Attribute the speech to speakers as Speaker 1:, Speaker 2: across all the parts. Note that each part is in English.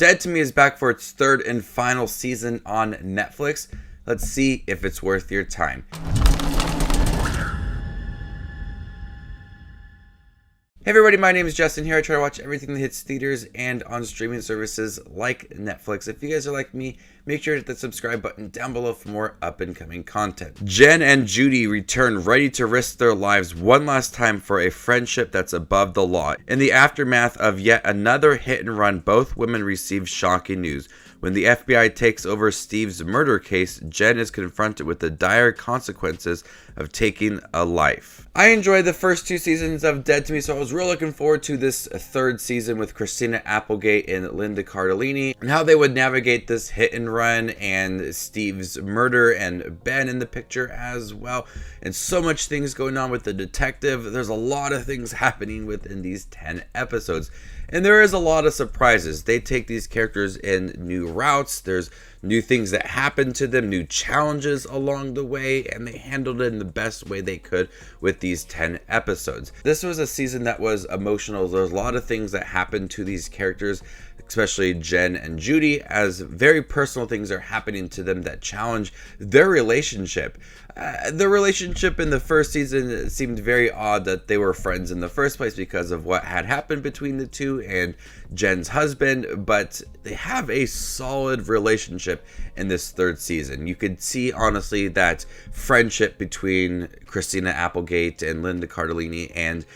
Speaker 1: Dead to Me is back for its third and final season on Netflix. Let's see if it's worth your time. Hey everybody, my name is Justin here. I try to watch everything that hits theaters and on streaming services like Netflix. If you guys are like me, make sure to hit the subscribe button down below for more up-and-coming content. Jen and Judy return ready to risk their lives one last time for a friendship that's above the law. In the aftermath of yet another hit and run, both women receive shocking news. When the FBI takes over Steve's murder case, Jen is confronted with the dire consequences of taking a life. I enjoyed the first two seasons of Dead to Me, so I was really looking forward to this third season with Christina Applegate and Linda Cardellini, and how they would navigate this hit and run and Steve's murder and Ben in the picture as well. And so much things going on with the detective. There's a lot of things happening within these 10 episodes. And there is a lot of surprises. They take these characters in new routes. There's new things that happen to them, new challenges along the way, and they handled it in the best way they could with these 10 episodes. This was a season that was emotional. There's a lot of things that happened to these characters, especially Jen and Judy, as very personal things are happening to them that challenge their relationship. The relationship in the first season seemed very odd that they were friends in the first place because of what had happened between the two and Jen's husband, but they have a solid relationship in this third season. You could see, honestly, that friendship between Christina Applegate and Linda Cardellini and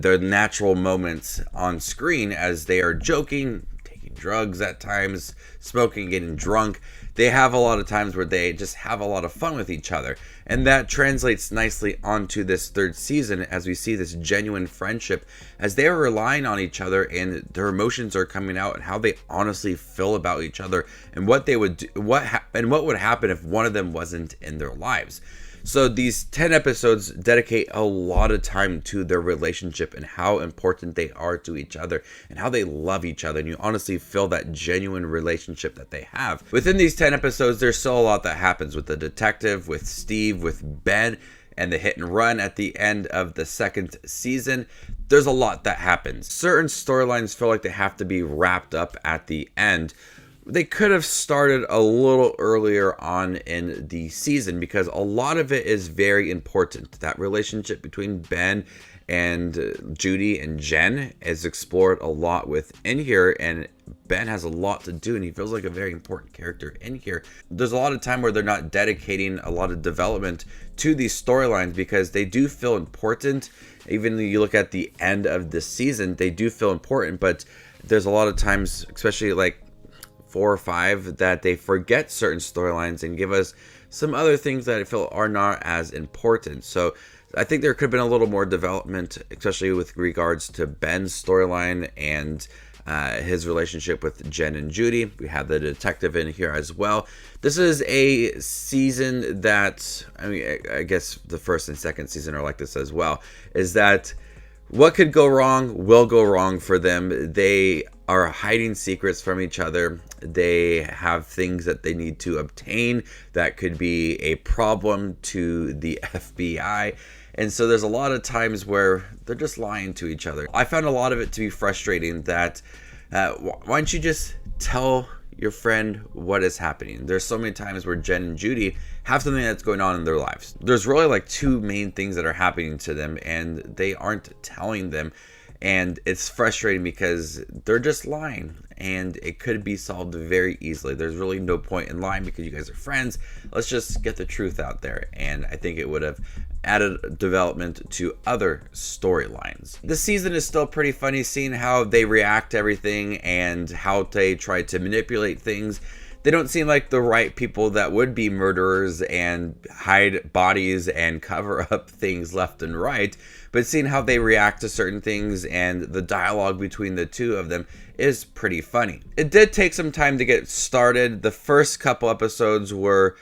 Speaker 1: their natural moments on screen as they are joking, taking drugs at times, smoking, getting drunk. They have a lot of times where they just have a lot of fun with each other. And that translates nicely onto this third season as we see this genuine friendship as they are relying on each other and their emotions are coming out and how they honestly feel about each other and what they would do, what would happen if one of them wasn't in their lives. So these 10 episodes dedicate a lot of time to their relationship and how important they are to each other and how they love each other. And you honestly feel that genuine relationship that they have. Within these 10 episodes, there's still a lot that happens with the detective, with Steve, with Ben, and the hit and run at the end of the second season. There's a lot that happens. Certain storylines feel like they have to be wrapped up at the end. They could have started a little earlier on in the season because a lot of it is very important. That relationship between Ben and Judy and Jen is explored a lot within here, and Ben has a lot to do and he feels like a very important character in here. There's a lot of time where they're not dedicating a lot of development to these storylines because they do feel important. Even when you look at the end of the season, they do feel important, but there's a lot of times, especially like 4 or 5, that they forget certain storylines and give us some other things that I feel are not as important. So I think there could have been a little more development, especially with regards to Ben's storyline and his relationship with Jen and Judy. We have the detective in here as well. This is a season that, I mean, I guess the first and second season are like this as well, is that what could go wrong will go wrong for them. They are hiding secrets from each other. They have things that they need to obtain that could be a problem to the FBI. And so there's a lot of times where they're just lying to each other. I found a lot of it to be frustrating that why don't you just tell your friend what is happening? There's so many times where Jen and Judy have something that's going on in their lives. There's really like 2 main things that are happening to them and they aren't telling them. And it's frustrating because they're just lying and it could be solved very easily. There's really no point in lying because you guys are friends. Let's just get the truth out there. And I think it would have added development to other storylines. The season is still pretty funny, seeing how they react to everything and how they try to manipulate things. They don't seem like the right people that would be murderers and hide bodies and cover up things left and right. But seeing how they react to certain things and the dialogue between the two of them is pretty funny. It did take some time to get started. The first couple episodes were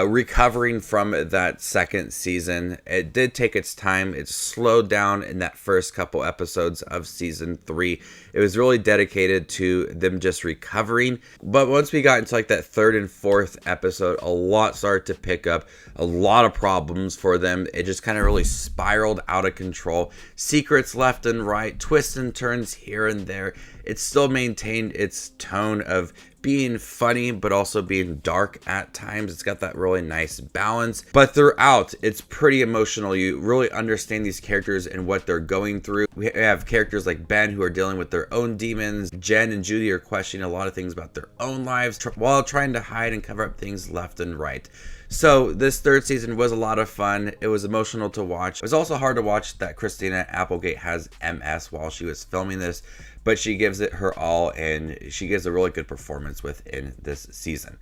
Speaker 1: recovering from that second season. It did take its time. It slowed down in that first couple episodes of season 3. It was really dedicated to them just recovering. But once we got into like that third and fourth episode, a lot started to pick up, a lot of problems for them. It just kind of really spiraled out of control. Secrets left and right, twists and turns here and there. it still maintained its tone of being funny but also being dark at times. It's got that really nice balance, but throughout it's pretty emotional. You really understand these characters and what they're going through. We have characters like Ben who are dealing with their own demons. Jen and Judy are questioning a lot of things about their own lives while trying to hide and cover up things left and right. So this third season was a lot of fun. It was emotional to watch. It was also hard to watch that Christina Applegate has MS while she was filming this, but she gives it her all and she gives a really good performance within this season.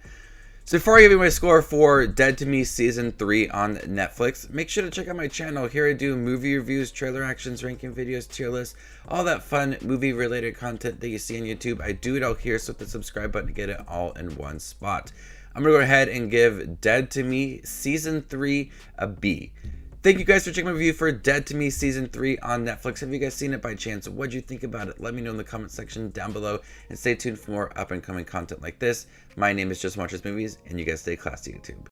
Speaker 1: So before I give you my score for Dead to Me Season 3 on Netflix, make sure to check out my channel. Here I do movie reviews, trailer actions, ranking videos, tier lists, all that fun movie related content that you see on YouTube. I do it all here, so hit the subscribe button to get it all in one spot. I'm going to go ahead and give Dead to Me Season 3 a B. Thank you guys for checking my review for Dead to Me Season 3 on Netflix. Have you guys seen it by chance? What'd you think about it? Let me know in the comment section down below. And stay tuned for more up and coming content like this. My name is Just Watches Movies, and you guys stay classy, YouTube.